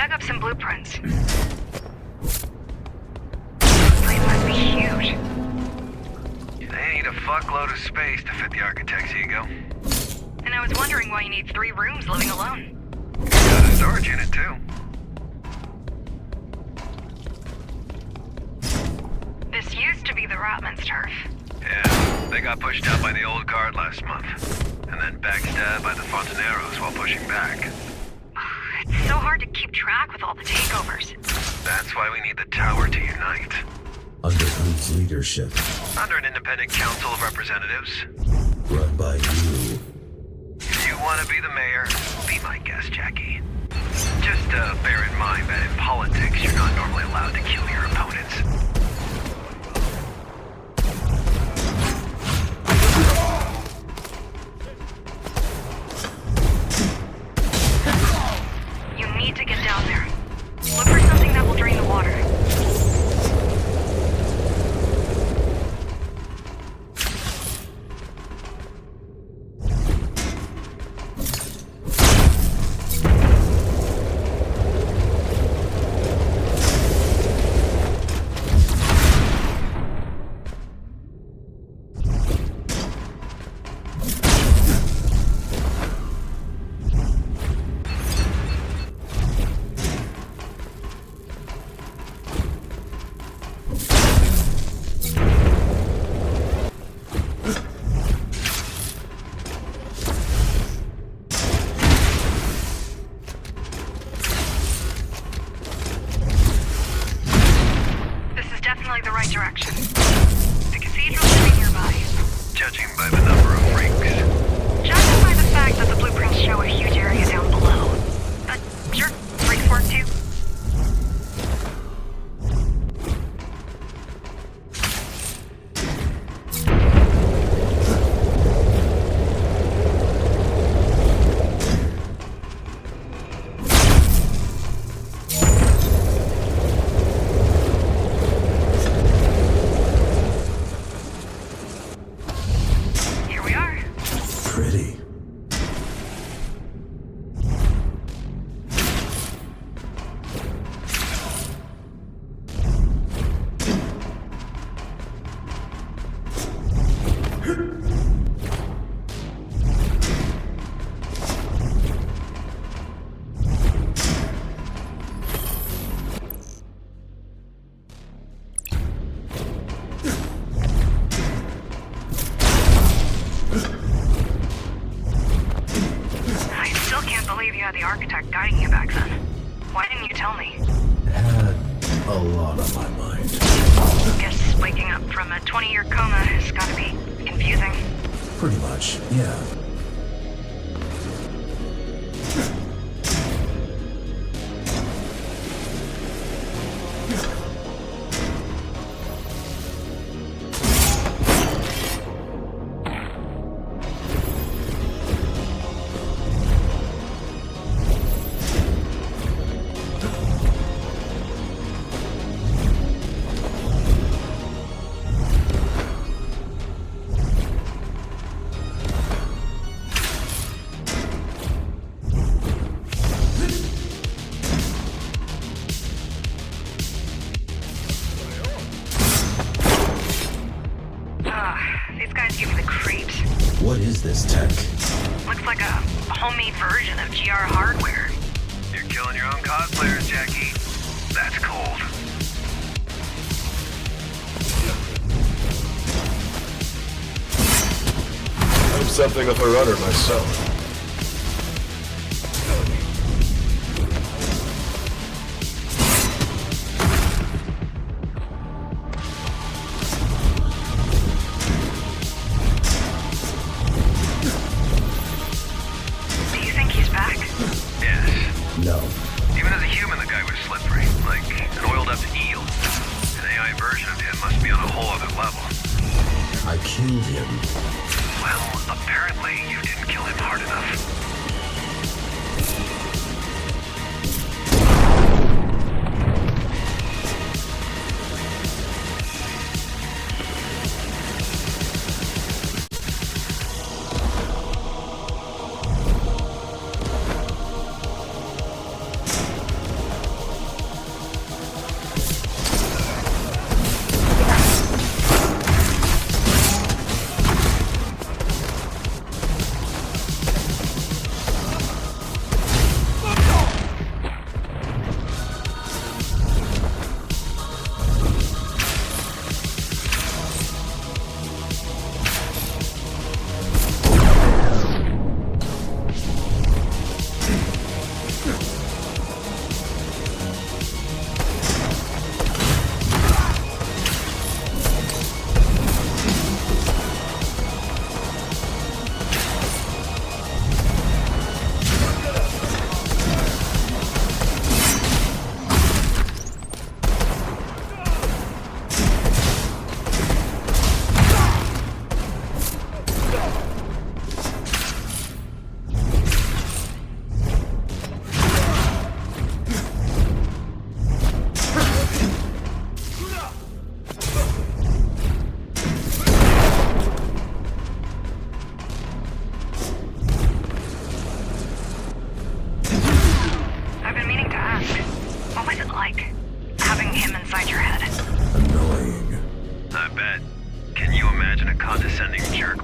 dug up some blueprints. This place must be huge. They need a fuckload of space to fit the architect's ego. And I was wondering why you need 3 rooms living alone. Got a storage unit, too. This used to be the Rotman's turf. Yeah, they got pushed out by the old guard last month. And then backstabbed by the Fontaneros while pushing back. It's so hard to keep track with all the takeovers. That's why we need the tower to unite. Under whose leadership? Under an independent council of representatives. Run by you. If you want to be the mayor, be my guest, Jackie. Just bear in mind that in politics, you're not normally allowed to kill your opponents. You need to get down there. Look for something that will drain the water. Definitely the right direction. The cathedral should be nearby. Judging by the number of freaks. Judging by the fact that the blueprints show a huge area down below. But sure, freaks work too. Pretty. You had the architect guiding you back then. Why didn't you tell me? Had a lot on my mind. Guess waking up from a 20-year coma has gotta be confusing. Pretty much, yeah. These guys give me the creeps. What is this tech? Looks like a homemade version of GR hardware. You're killing your own cosplayers, Jackie. That's cold. I'm something of a runner myself. No. Even as a human, the guy was slippery, like an oiled-up eel. An AI version of him must be on a whole other level. I killed him. Well, apparently you didn't kill him hard enough.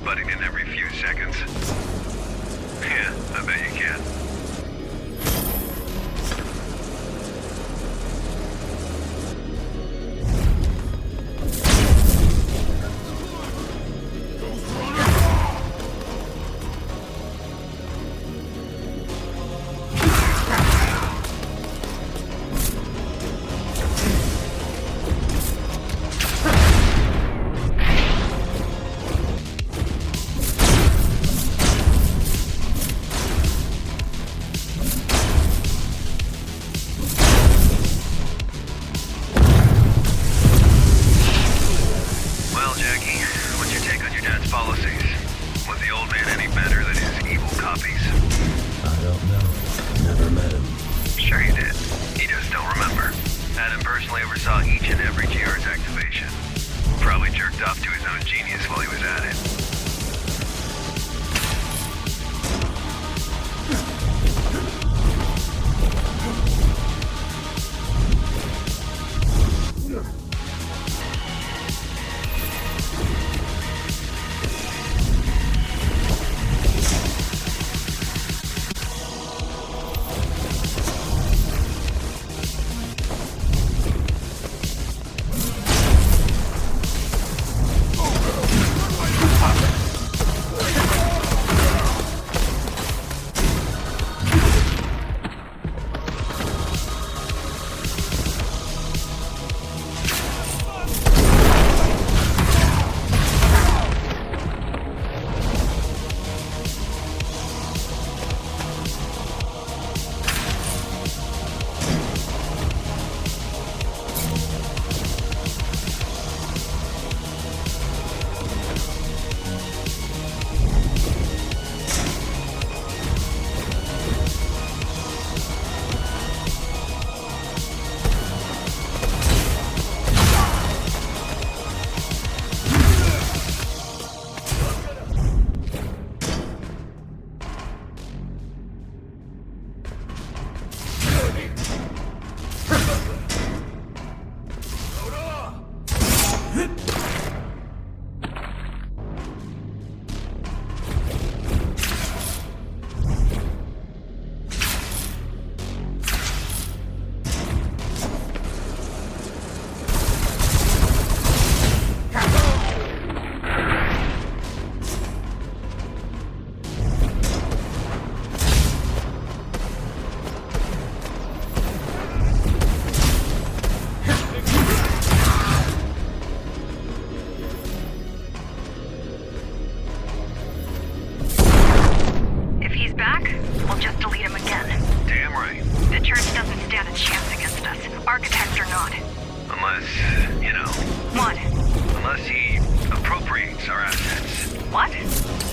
butting in every few seconds. Yeah, I bet you can.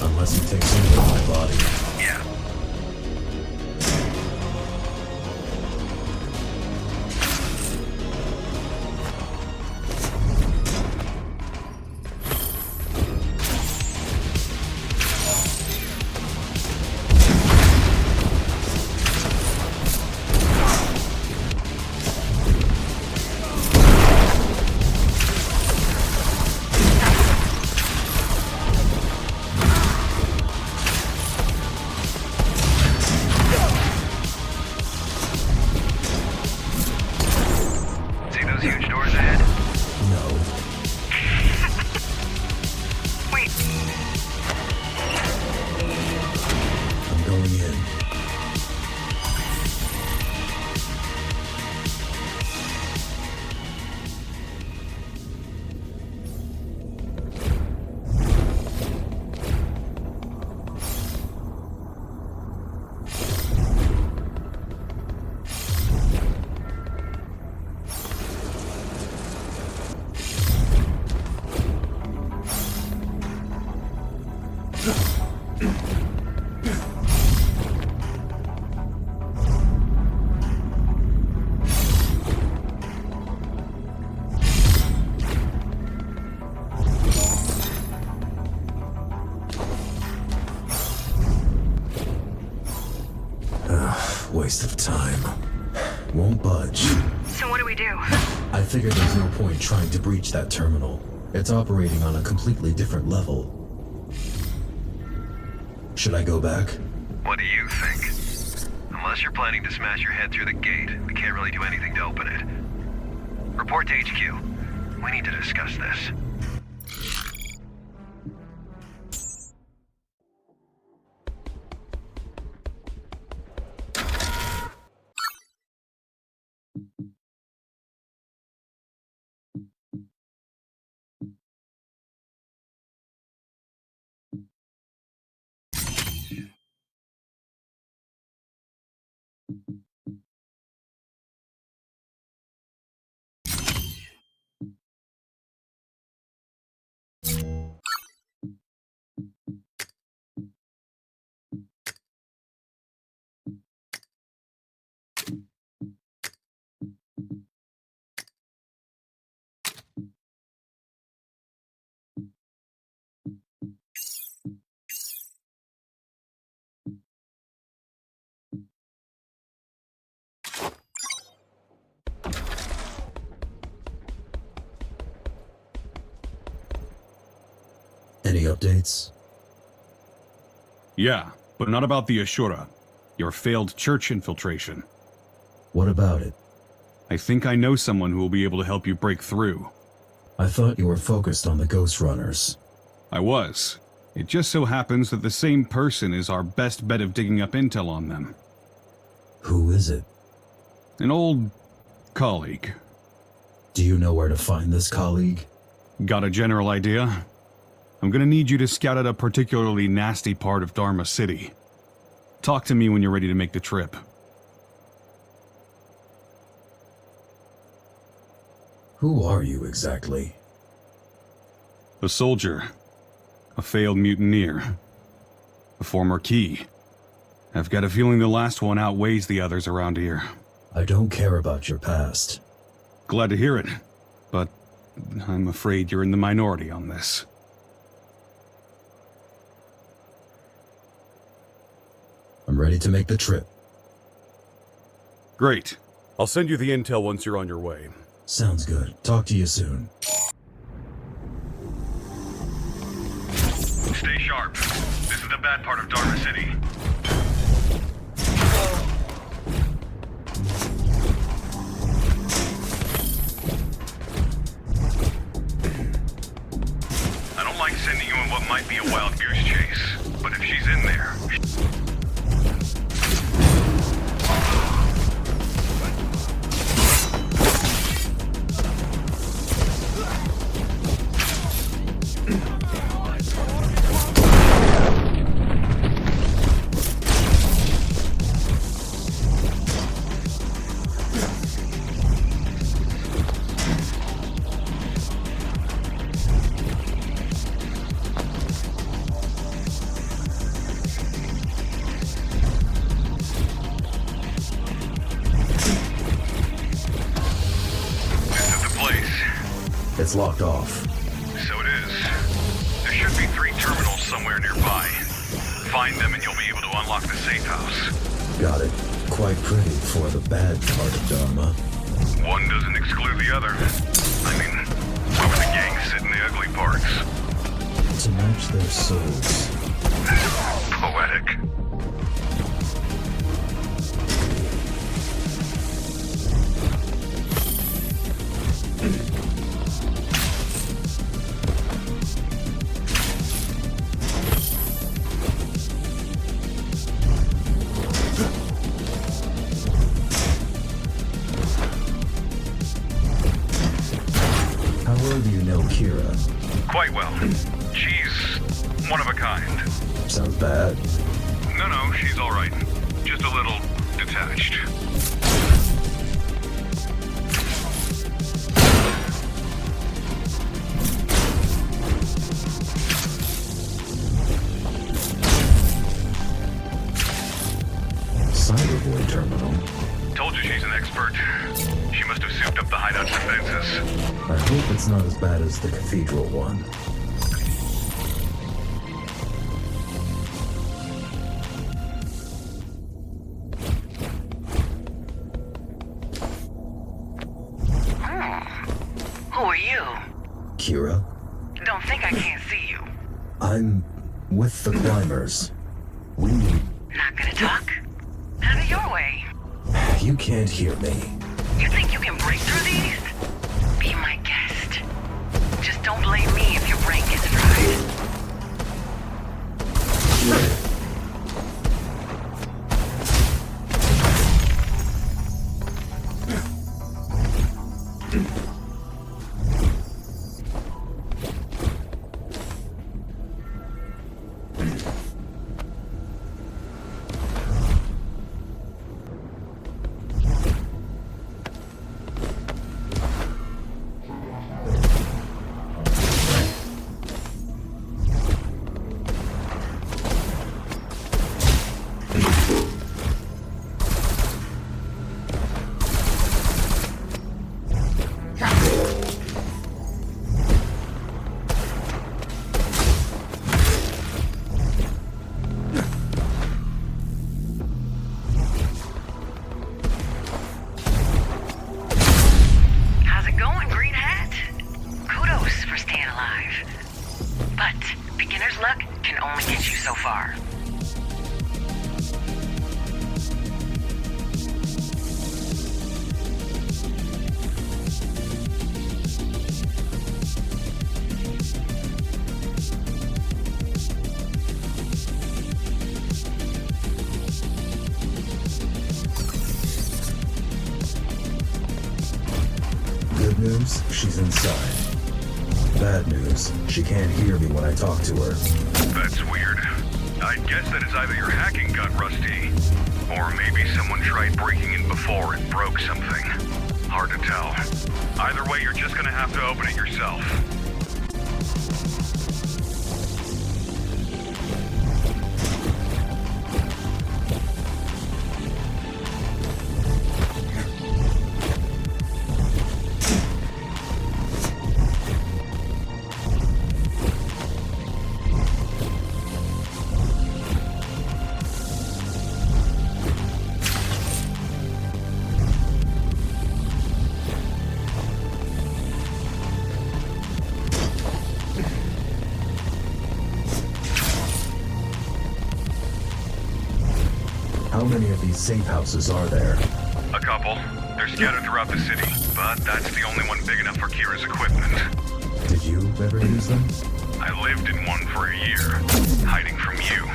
Unless he takes over my body. Yeah. Huge doors ahead? No. Wait. I'm going in. Waste of time. Won't budge. So what do we do? I figured there's no point trying to breach that terminal. It's operating on a completely different level. Should I go back? What do you think? Unless you're planning to smash your head through the gate, we can't really do anything to open it. Report to HQ. We need to discuss this. Any updates? Yeah, but not about the Ashura. Your failed church infiltration. What about it? I think I know someone who will be able to help you break through. I thought you were focused on the Ghostrunners. I was. It just so happens that the same person is our best bet of digging up intel on them. Who is it? An old colleague. Do you know where to find this colleague? Got a general idea? I'm gonna need you to scout out a particularly nasty part of Dharma City. Talk to me when you're ready to make the trip. Who are you exactly? A soldier. A failed mutineer. A former key. I've got a feeling the last one outweighs the others around here. I don't care about your past. Glad to hear it, but I'm afraid you're in the minority on this. I'm ready to make the trip. Great. I'll send you the intel once you're on your way. Sounds good. Talk to you soon. Stay sharp. This is the bad part of Dharma City. I don't like sending you in what might be a wild goose chase, but if she's in there... It's locked off. So it is. There should be 3 terminals somewhere nearby. Find them and you'll be able to unlock the safe house. Got it. Quite pretty for the bad part of Dharma. One doesn't exclude the other. I mean, why would the gang sit in the ugly parts? To match their souls. Poetic. How well do you know Kira? Quite well. She's one of a kind. Sounds bad. No, she's all right. Just a little detached. Cyberboy terminal. Told you she's an expert. She must have souped up the hideout's defenses. I hope it's not as bad as the cathedral one. Who are you? Kira? Don't think I can't see you. I'm with the climbers. We need... Not gonna talk? Have it your way. You can't hear me. You think you can break through these? Be my guest. Just don't blame me if your brain gets fried. How's it going, Green Hat? Kudos for staying alive. But beginner's luck can only get you so far. Good news, she's inside. Bad news, she can't hear me when I talk to her. That's weird. I'd guess that it's either your hacking got rusty, or maybe someone tried breaking in before and broke something. Hard to tell. Either way, you're just gonna have to open it yourself. How many of these safe houses are there? A couple. They're scattered throughout the city, but that's the only one big enough for Kira's equipment. Did you ever use them? I lived in one for a year, hiding from you.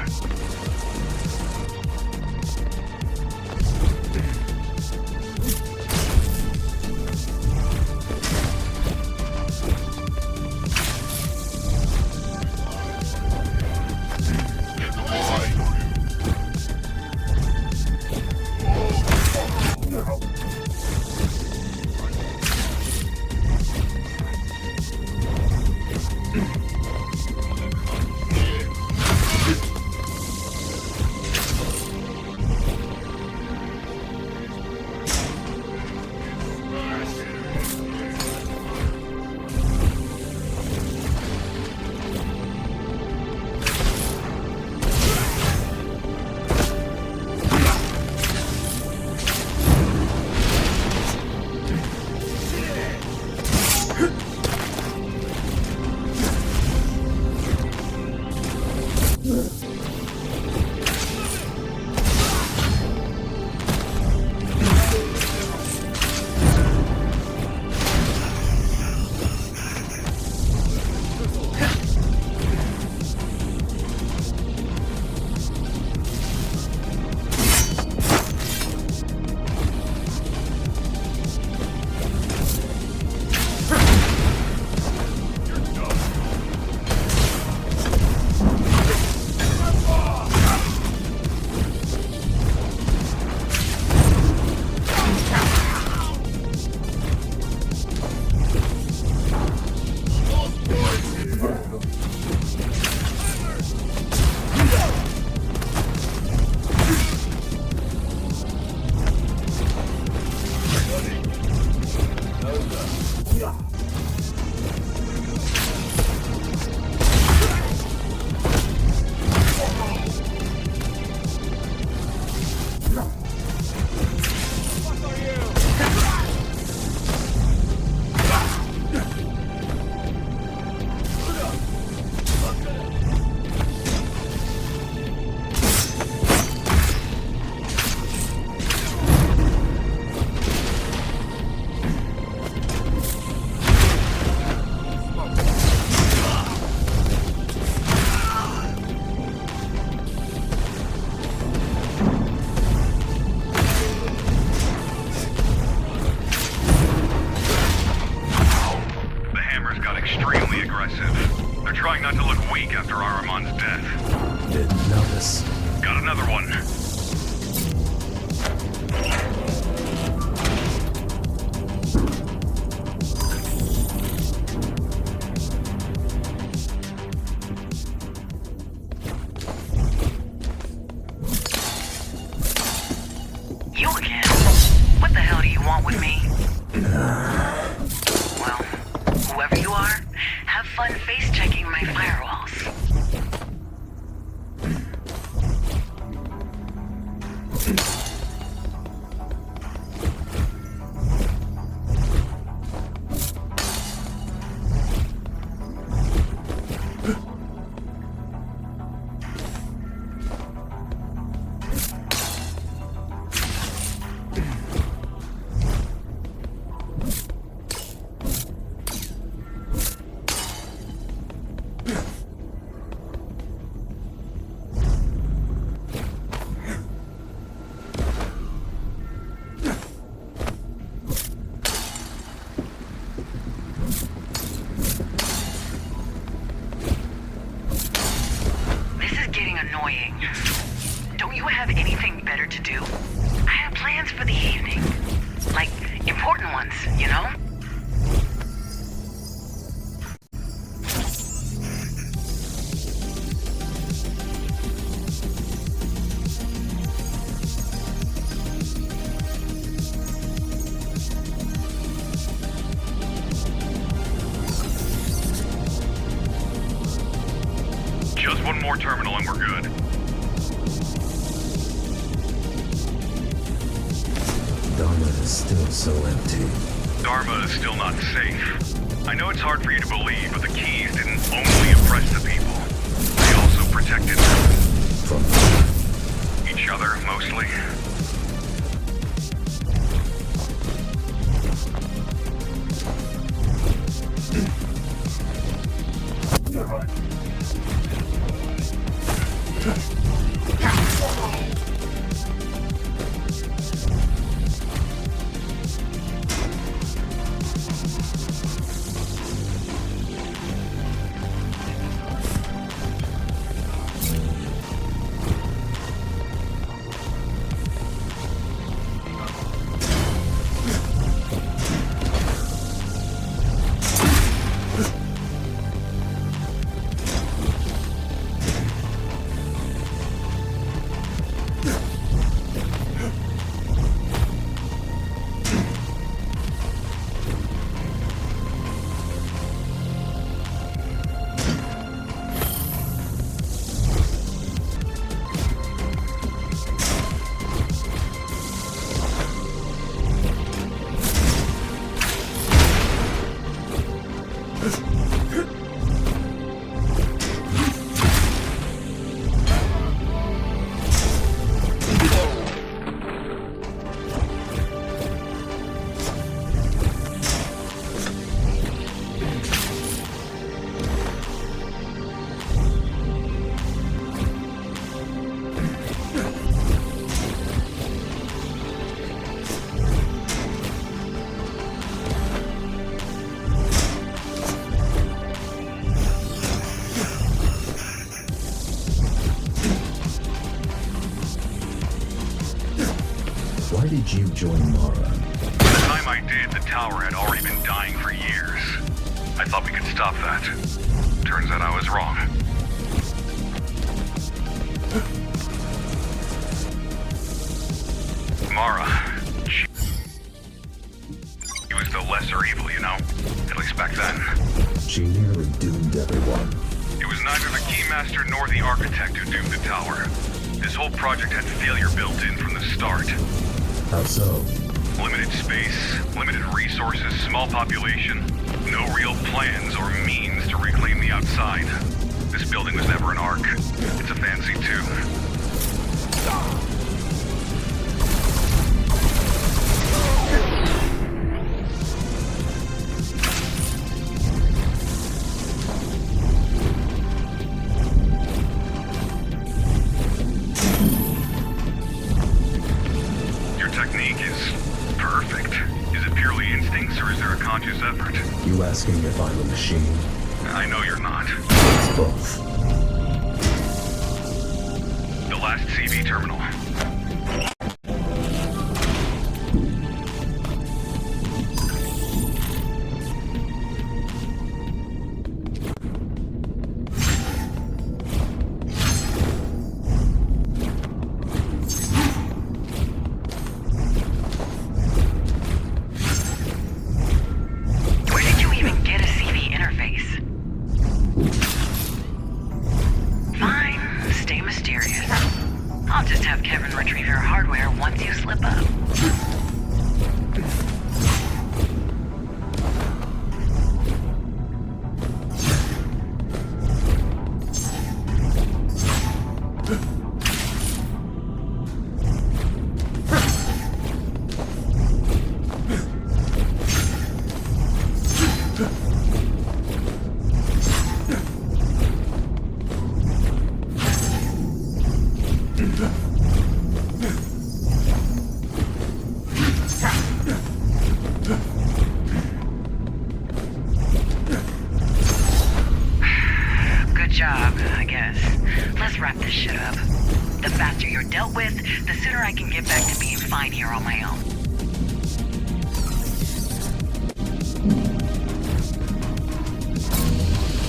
Didn't notice. Got another one. You again? What the hell do you want with me? Well, whoever you are, have fun face-checking my firewalls. Annoying. Don't you have anything better to do? I have plans for the evening. Like, important ones, you know? Just one more terminal and we're good. Dharma is still so empty. Dharma is still not safe. I know it's hard for you to believe, but the keys didn't only oppress the people. They also protected them. From Each other, mostly. Why did you join Mara? By the time I did, the tower had already been dying for years. I thought we could stop that. Turns out I was wrong. Mara. She was the lesser evil, you know? At least back then. She nearly doomed everyone. It was neither the Keymaster nor the Architect who doomed the tower. This whole project had failure built in from the start. How so? Limited space, limited resources, small population, no real plans or means to reclaim the outside. This building was never an Ark. It's a fancy too. You asking if I'm a machine? I know you're not. It's both. CV terminal. Where did you even get a CV interface? Fine, stay mysterious. I'll just have Kevin retrieve your hardware once you slip up. Good job, I guess. Let's wrap this shit up. The faster you're dealt with, the sooner I can get back to being fine here on my own.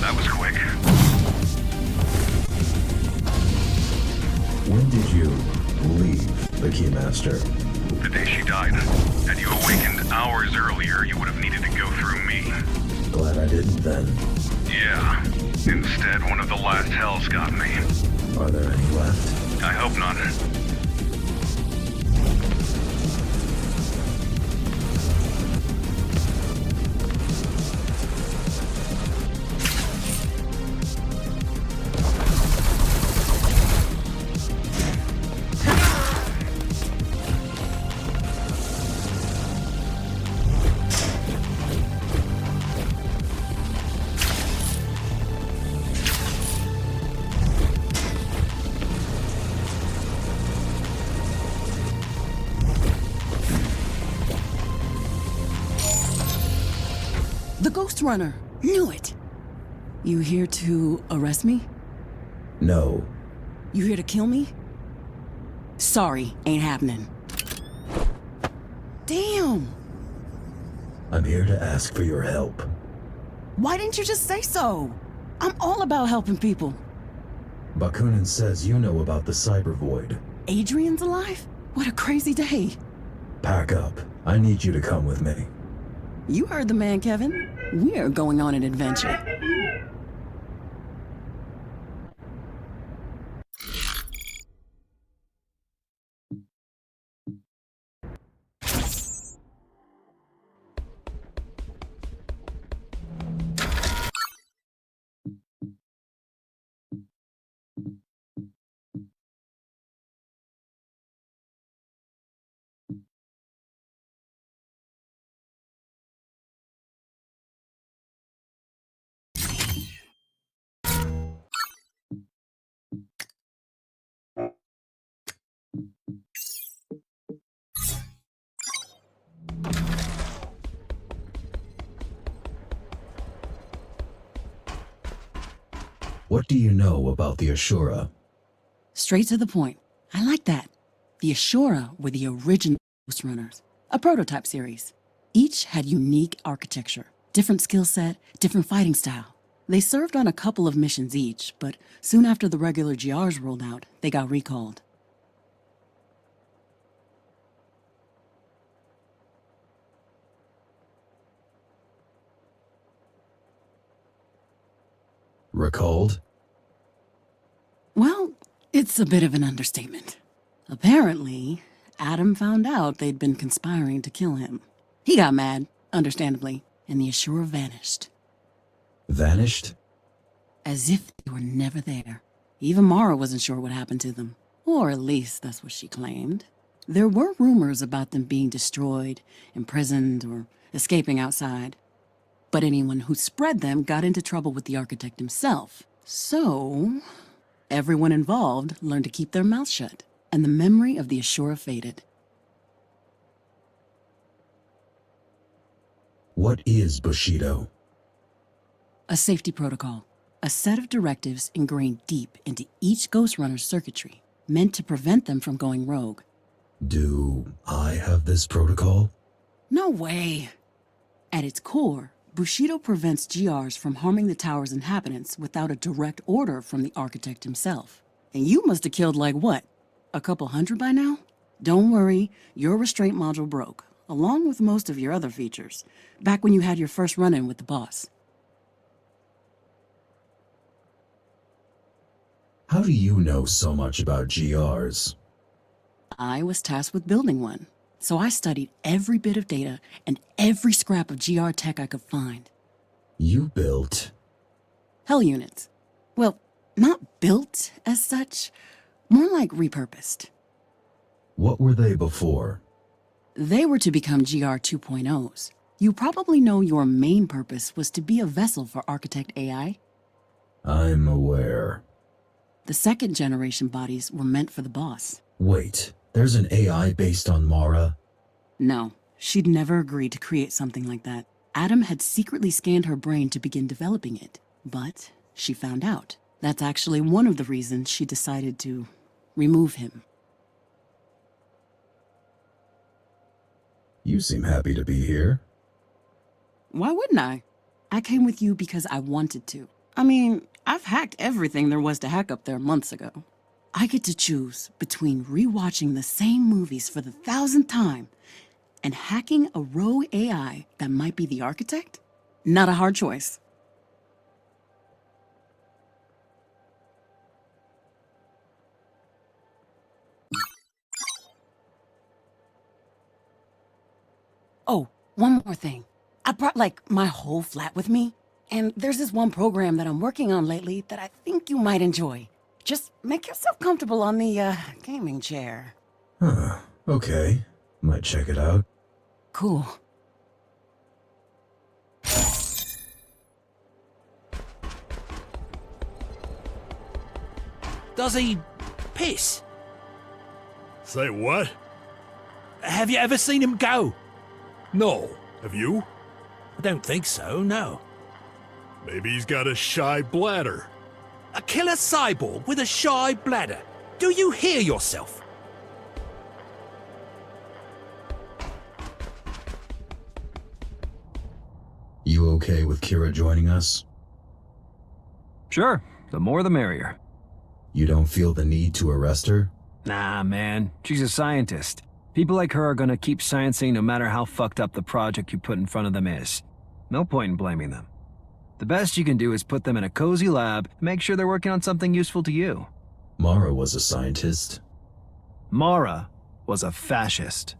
That was quick. When did you leave the Keymaster? The day she died. Had you awakened hours earlier, you would have needed to go through me. Glad I didn't then. Yeah. Instead, one of the last hells got me. Are there any left? I hope not. The Ghostrunner! Knew it! You here to arrest me? No. You here to kill me? Sorry, ain't happening. Damn! I'm here to ask for your help. Why didn't you just say so? I'm all about helping people. Bakunin says you know about the cyber void. Adrian's alive? What a crazy day. Pack up. I need you to come with me. You heard the man, Kevin. We are going on an adventure. What do you know about the Ashura? Straight to the point. I like that. The Ashura were the original Ghostrunners, a prototype series. Each had unique architecture, different skill set, different fighting style. They served on a couple of missions each, but soon after the regular GRs rolled out, they got recalled. Recalled? Well, it's a bit of an understatement. Apparently, Adam found out they'd been conspiring to kill him. He got mad, understandably, and the Ashura vanished. Vanished? As if they were never there. Even Mara wasn't sure what happened to them. Or at least that's what she claimed. There were rumors about them being destroyed, imprisoned, or escaping outside. But anyone who spread them got into trouble with the architect himself. So, everyone involved learned to keep their mouths shut, and the memory of the Ashura faded. What is Bushido? A safety protocol. A set of directives ingrained deep into each Ghostrunner's circuitry. meant to prevent them from going rogue. Do I have this protocol? No way! At its core, Bushido prevents GRs from harming the tower's inhabitants without a direct order from the architect himself. And you must have killed like what? A couple hundred by now? Don't worry, your restraint module broke, along with most of your other features, back when you had your first run-in with the boss. How do you know so much about GRs? I was tasked with building one, so I studied every bit of data and every scrap of GR tech I could find. You built... Hell units. Well, not built as such, more like repurposed. What were they before? They were to become GR 2.0s. You probably know your main purpose was to be a vessel for Architect AI. I'm aware. The second generation bodies were meant for the boss. Wait, there's an AI based on Mara? No, she'd never agreed to create something like that. Adam had secretly scanned her brain to begin developing it, but she found out. That's actually one of the reasons she decided to remove him. You seem happy to be here. Why wouldn't I? I came with you because I wanted to. I mean, I've hacked everything there was to hack up there months ago. I get to choose between rewatching the same movies for the 1,000th time and hacking a rogue AI that might be the architect? Not a hard choice. Oh, one more thing. I brought, my whole flat with me. And there's this one program that I'm working on lately that I think you might enjoy. Just make yourself comfortable on the, gaming chair. Huh, okay. Might check it out. Cool. Does he piss? Say what? Have you ever seen him go? No. Have you? I don't think so, no. Maybe he's got a shy bladder. A killer cyborg with a shy bladder. Do you hear yourself? You okay with Kira joining us? Sure, the more the merrier. You don't feel the need to arrest her? Nah, man, she's a scientist. People like her are gonna keep sciencing no matter how fucked up the project you put in front of them is. No point in blaming them. The best you can do is put them in a cozy lab and make sure they're working on something useful to you. Mara was a scientist. Mara was a fascist.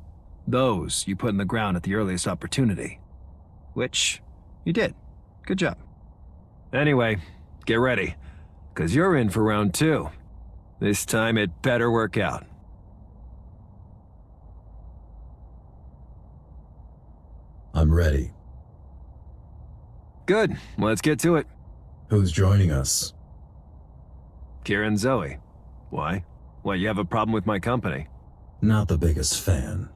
Those you put in the ground at the earliest opportunity. Which you did. Good job. Anyway, get ready, 'cause you're in for round 2. This time it better work out. I'm ready. Good, let's get to it. Who's joining us? Kira and Zoe. Why? What, you have a problem with my company? Not the biggest fan.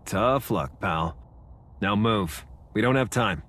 Tough luck, pal. Now move. We don't have time.